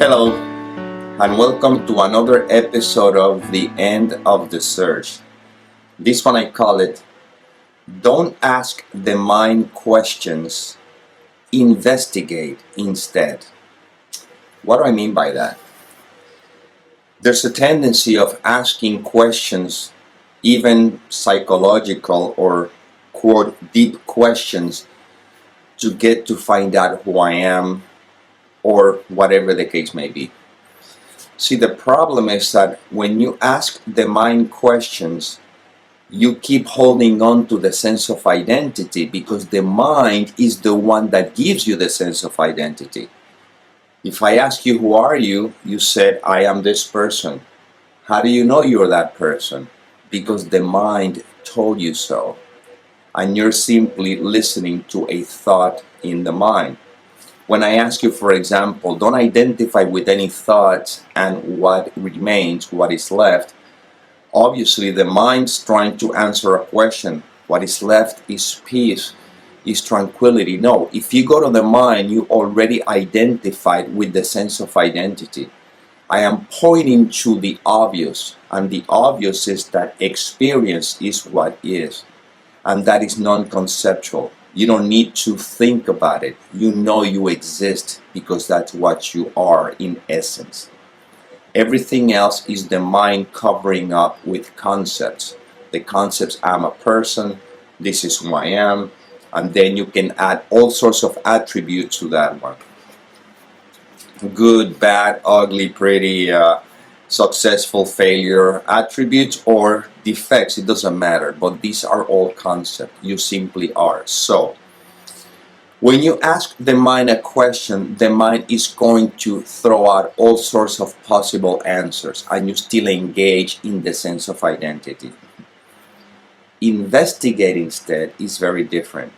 Hello, and welcome to another episode of The End of the Search. This one I call it, Don't Ask the Mind Questions, Investigate Instead. What do I mean by that? There's a tendency of asking questions, even psychological or quote deep questions, to get to find out who I am, or whatever the case may be. See, the problem is that when you ask the mind questions, you keep holding on to the sense of identity because the mind is the one that gives you the sense of identity. If I ask you, who are you? You said, I am this person. How do you know you're that person? Because the mind told you so. And you're simply listening to a thought in the mind. When I ask you, for example, don't identify with any thoughts and what remains, what is left, obviously the mind's trying to answer a question. What is left is peace, is tranquility. No, if you go to the mind, you already identified with the sense of identity. I am pointing to the obvious, and the obvious is that experience is what is, and that is non-conceptual. You don't need to think about it. You know you exist because that's what you are in essence. Everything else is the mind covering up with concepts. The concepts, I'm a person, this is who I am, and then you can add all sorts of attributes to that one. Good, bad, ugly, pretty, successful, failure, attributes or defects, it doesn't matter, but these are all concepts. You simply are. So when you ask the mind a question, the mind is going to throw out all sorts of possible answers, and you still engage in the sense of identity. Investigate instead is very different.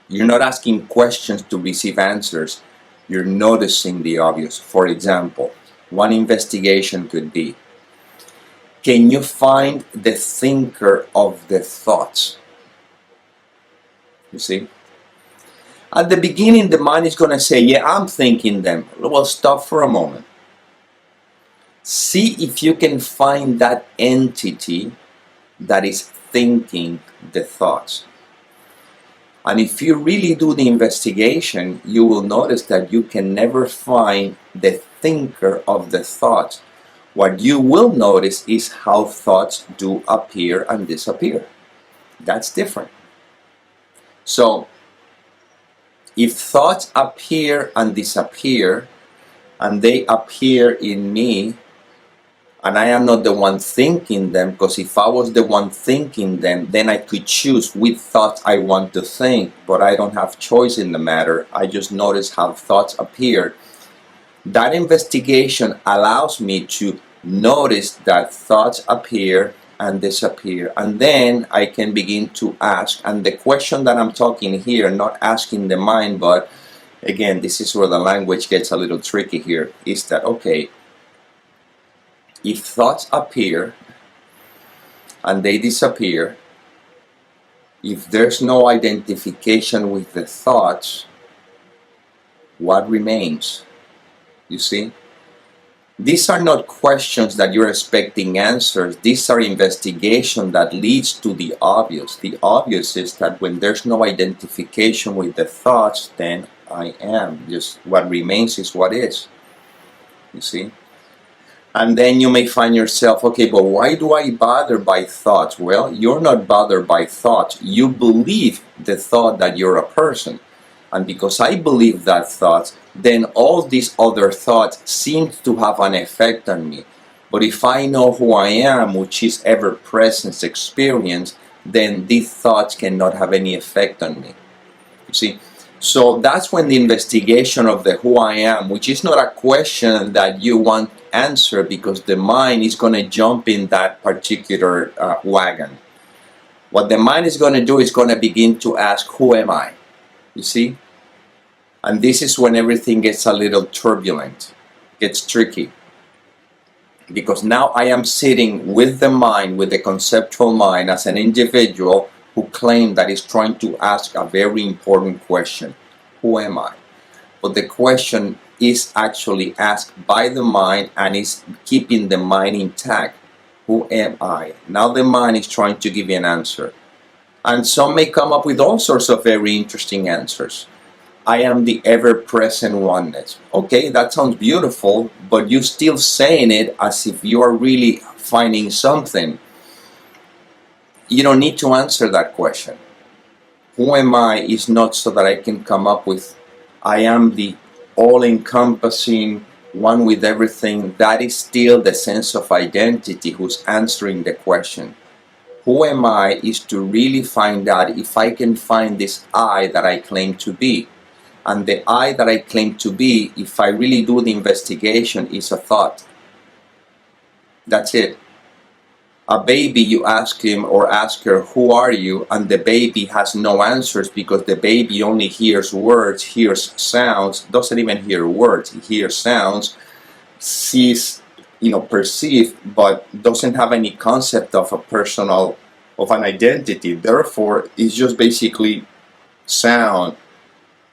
You're not asking questions to receive answers, you're noticing the obvious. For example, one investigation could be, can you find the thinker of the thoughts? You see? At the beginning, the mind is going to say, yeah, I'm thinking them. Well, stop for a moment. See if you can find that entity that is thinking the thoughts. And if you really do the investigation, you will notice that you can never find the thinker of the thoughts. What you will notice is how thoughts do appear and disappear. That's different. So, if thoughts appear and disappear, and they appear in me, and I am not the one thinking them, because if I was the one thinking them, then I could choose which thoughts I want to think, but I don't have choice in the matter. I just notice how thoughts appear. That investigation allows me to notice that thoughts appear and disappear, and then I can begin to ask. And the question that I'm talking here, not asking the mind, but again, this is where the language gets a little tricky here, is that, okay, if thoughts appear and they disappear, if there's no identification with the thoughts, what remains? You see? These are not questions that you're expecting answers. These are investigation that leads to the obvious. The obvious is that when there's no identification with the thoughts, then I am. Just what remains is what is. You see? And then you may find yourself, okay, but why do I bother by thoughts? Well, you're not bothered by thoughts. You believe the thought that you're a person. And because I believe that thought, then all these other thoughts seem to have an effect on me. But if I know who I am, which is ever-present experience, then these thoughts cannot have any effect on me. You see? So that's when the investigation of the who I am, which is not a question that you want answer because the mind is going to jump in that particular wagon. What the mind is going to do is going to begin to ask, who am I? You see? And this is when everything gets a little turbulent, gets tricky. Because now I am sitting with the mind, with the conceptual mind, as an individual who claimed that is trying to ask a very important question. Who am I? But the question is actually asked by the mind and is keeping the mind intact. Who am I? Now the mind is trying to give you an answer. And some may come up with all sorts of very interesting answers. I am the ever-present oneness. Okay, that sounds beautiful, but you're still saying it as if you are really finding something. You don't need to answer that question. Who am I is not so that I can come up with, I am the all-encompassing one with everything. That is still the sense of identity who's answering the question. Who am I is to really find out if I can find this I that I claim to be. And the I that I claim to be, if I really do the investigation, is a thought. That's it. A baby, you ask him or ask her, who are you? And the baby has no answers because the baby only hears words, hears sounds, doesn't even hear words, he hears sounds, sees, perceive, but doesn't have any concept of of an identity. Therefore, it's just basically sound,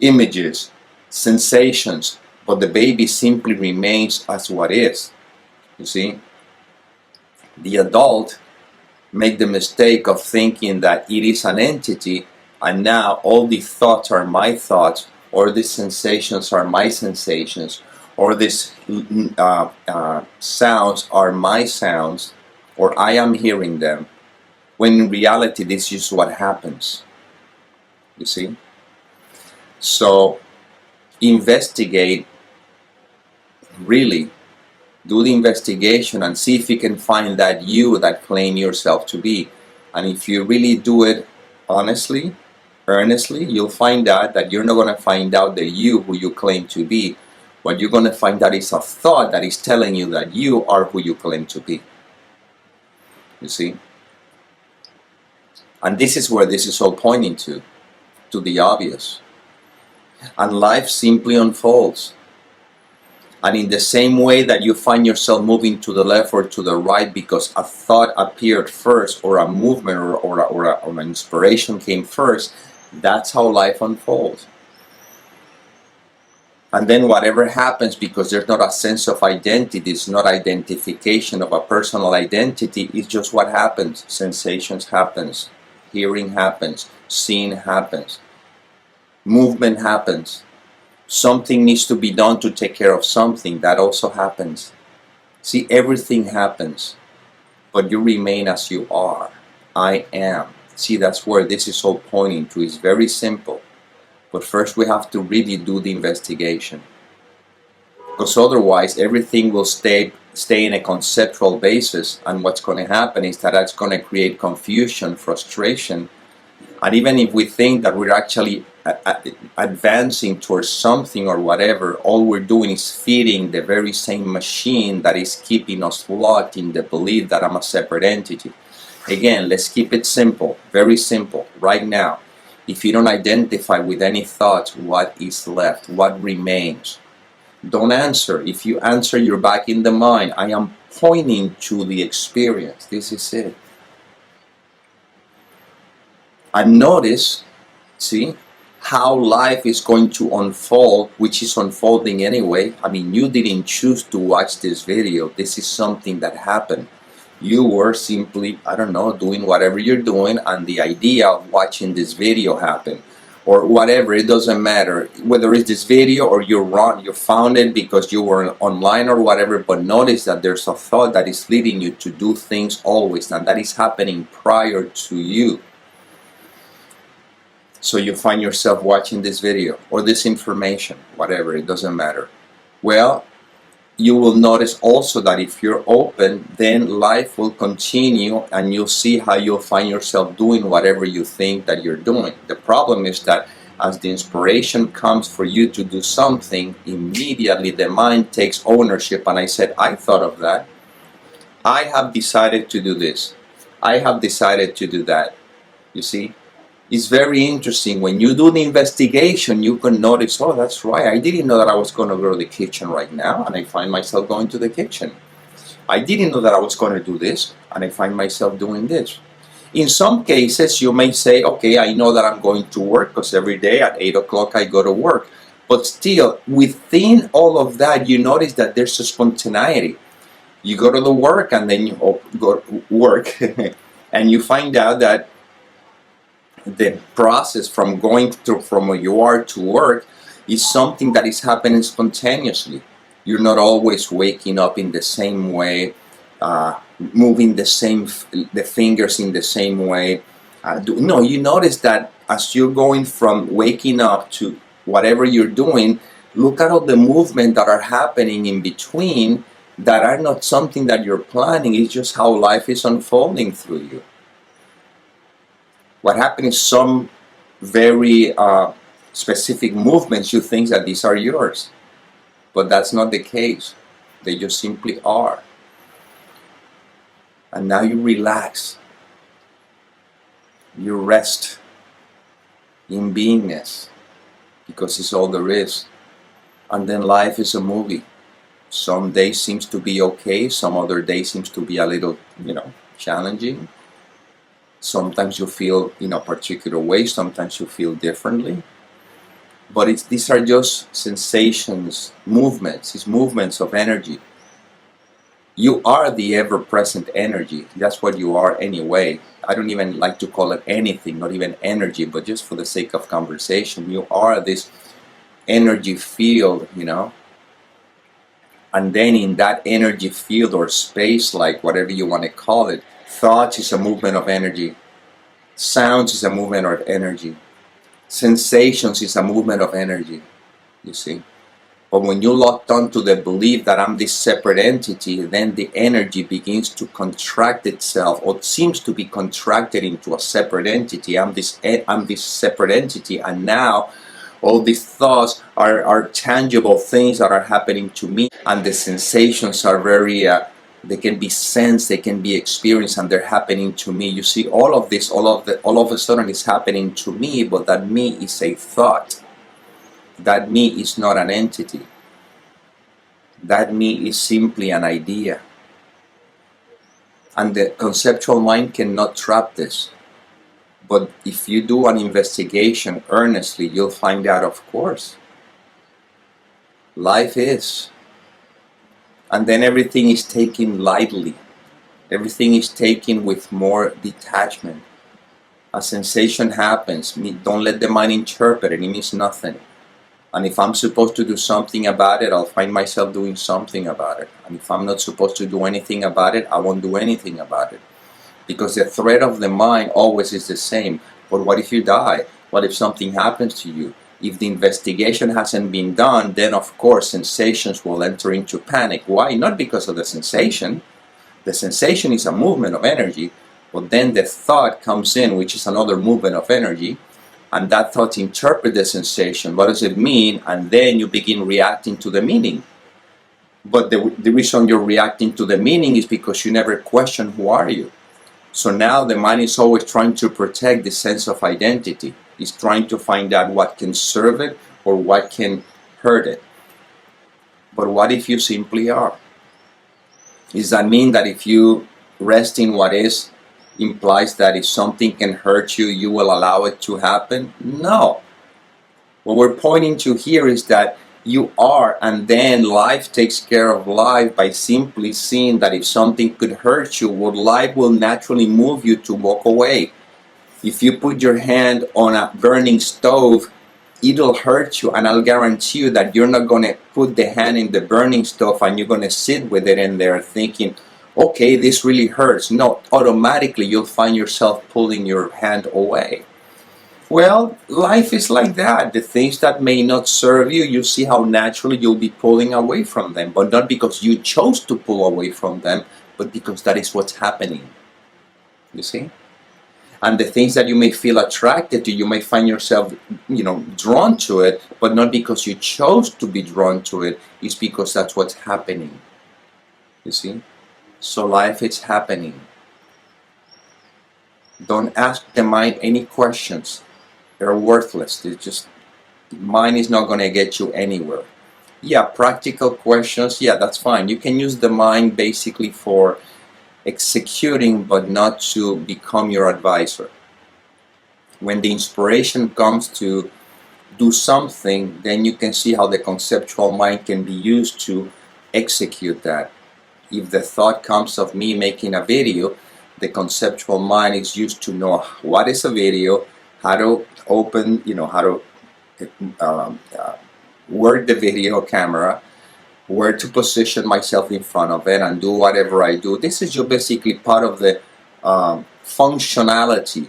images, sensations, but the baby simply remains as what is. You see? The adult make the mistake of thinking that it is an entity, and now all the thoughts are my thoughts, or the sensations are my sensations, or these sounds are my sounds, or I am hearing them, when in reality this is what happens. You see? So investigate, really do the investigation and see if you can find that you that claim yourself to be. And if you really do it honestly, earnestly, you'll find out that you're not going to find out the you who you claim to be. What you're going to find out is a thought that is telling you that you are who you claim to be. You see? And this is where this is all pointing to the obvious. And life simply unfolds. And in the same way that you find yourself moving to the left or to the right because a thought appeared first, or a movement or an inspiration came first, that's how life unfolds. And then whatever happens, because there's not a sense of identity, it's not identification of a personal identity, it's just what happens. Sensations happens, hearing happens, seeing happens, movement happens. Something needs to be done to take care of something. That also happens. See, everything happens, but you remain as you are. I am. See, that's where this is all pointing to. It's very simple. But first we have to really do the investigation. Because otherwise everything will stay in a conceptual basis, and what's going to happen is that that's going to create confusion, frustration. And even if we think that we're actually advancing towards something or whatever, all we're doing is feeding the very same machine that is keeping us locked in the belief that I'm a separate entity. Again, let's keep it simple, very simple, right now. If you don't identify with any thoughts, what is left? What remains? Don't answer. If you answer, you're back in the mind. I am pointing to the experience. This is it. And notice, see, how life is going to unfold, which is unfolding anyway. I mean, you didn't choose to watch this video. This is something that happened. You were simply, I don't know, doing whatever you're doing, and the idea of watching this video happened. Or whatever, it doesn't matter. Whether it's this video or you found it because you were online or whatever, but notice that there's a thought that is leading you to do things always, and that is happening prior to you. So you find yourself watching this video or this information, whatever, it doesn't matter. Well, you will notice also that if you're open, then life will continue, and you'll see how you'll find yourself doing whatever you think that you're doing. The problem is that as the inspiration comes for you to do something, immediately the mind takes ownership, and I said, I thought of that. I have decided to do this. I have decided to do that. You see? It's very interesting. When you do the investigation, you can notice, oh, that's right. I didn't know that I was going to go to the kitchen right now, and I find myself going to the kitchen. I didn't know that I was going to do this, and I find myself doing this. In some cases, you may say, okay, I know that I'm going to work because every day at 8 o'clock I go to work. But still, within all of that, you notice that there's a spontaneity. You go to the work and then you go to work and you find out that the process from from where you are to work is something that is happening spontaneously. You're not always waking up in the same way, moving the fingers in the same way. No, you notice that as you're going from waking up to whatever you're doing, look at all the movement that are happening in between that are not something that you're planning. It's just how life is unfolding through you. What happens is some very specific movements, you think that these are yours. But that's not the case. They just simply are. And now you relax. You rest in beingness, because it's all there is. And then life is a movie. Some days seems to be okay, some other days seems to be a little, challenging. Sometimes you feel in a particular way, sometimes you feel differently. But these are just sensations, movements. It's movements of energy. You are the ever-present energy. That's what you are anyway. I don't even like to call it anything, not even energy, but just for the sake of conversation. You are this energy field, And then in that energy field or space, like whatever you want to call it, thoughts is a movement of energy. Sounds is a movement of energy. Sensations is a movement of energy, you see. But when you locked onto the belief that I'm this separate entity, then the energy begins to contract itself, or seems to be contracted into a separate entity. I'm this separate entity, and now all these thoughts are tangible things that are happening to me, and the sensations are very, they can be sensed, they can be experienced, and they're happening to me. You see, all of this, all of a sudden is happening to me, but that me is a thought. That me is not an entity. That me is simply an idea. And the conceptual mind cannot trap this. But if you do an investigation earnestly, you'll find out, of course, life is. And then everything is taken lightly. Everything is taken with more detachment. A sensation happens. Don't let the mind interpret it. It means nothing. And if I'm supposed to do something about it, I'll find myself doing something about it. And if I'm not supposed to do anything about it, I won't do anything about it. Because the thread of the mind always is the same. But what if you die? What if something happens to you? If the investigation hasn't been done, then of course sensations will enter into panic. Why? Not because of the sensation. The sensation is a movement of energy. But then the thought comes in, which is another movement of energy. And that thought interprets the sensation. What does it mean? And then you begin reacting to the meaning. But the reason you're reacting to the meaning is because you never question who are you. So now the mind is always trying to protect the sense of identity. It's trying to find out what can serve it or what can hurt it. But what if you simply are? Does that mean that if you rest in what is, implies that if something can hurt you, you will allow it to happen? No. What we're pointing to here is that you are, and then life takes care of life by simply seeing that if something could hurt you, well, life will naturally move you to walk away. If you put your hand on a burning stove, it'll hurt you, and I'll guarantee you that you're not going to put the hand in the burning stove and you're going to sit with it in there thinking, okay, this really hurts. No, automatically you'll find yourself pulling your hand away. Well, life is like that. The things that may not serve you, you see how naturally you'll be pulling away from them. But not because you chose to pull away from them, but because that is what's happening. You see? And the things that you may feel attracted to, you may find yourself, drawn to it, but not because you chose to be drawn to it. It's because that's what's happening. You see? So life is happening. Don't ask the mind any questions. They're worthless. Mind is not going to get you anywhere. Yeah, practical questions, yeah, that's fine. You can use the mind basically for executing, but not to become your advisor. When the inspiration comes to do something, then you can see how the conceptual mind can be used to execute that. If the thought comes of me making a video, the conceptual mind is used to know what is a video, how to open, how to work the video camera, where to position myself in front of it and do whatever I do. This is just basically part of the functionality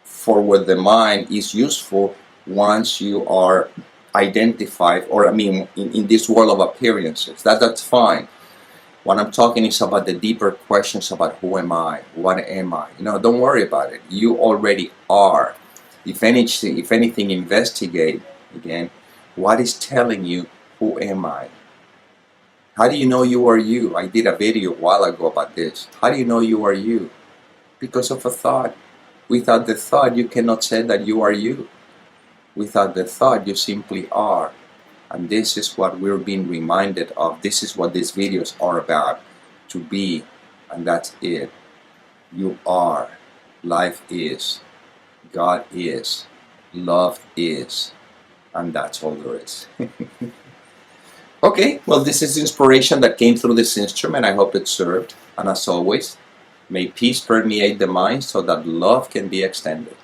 for what the mind is useful once you are identified, or in this world of appearances. That's fine. What I'm talking is about the deeper questions about who am I, what am I. Don't worry about it. You already are. If anything, investigate again. What is telling you who am I? How do you know you are you? I did a video a while ago about this. How do you know you are you? Because of a thought. Without the thought, you cannot say that you are you. Without the thought, you simply are. And this is what we're being reminded of. This is what these videos are about. To be, and that's it. You are. Life is. God is. Love is. And that's all there is. Okay, well, this is inspiration that came through this instrument. I hope it served. And as always, may peace permeate the mind so that love can be extended.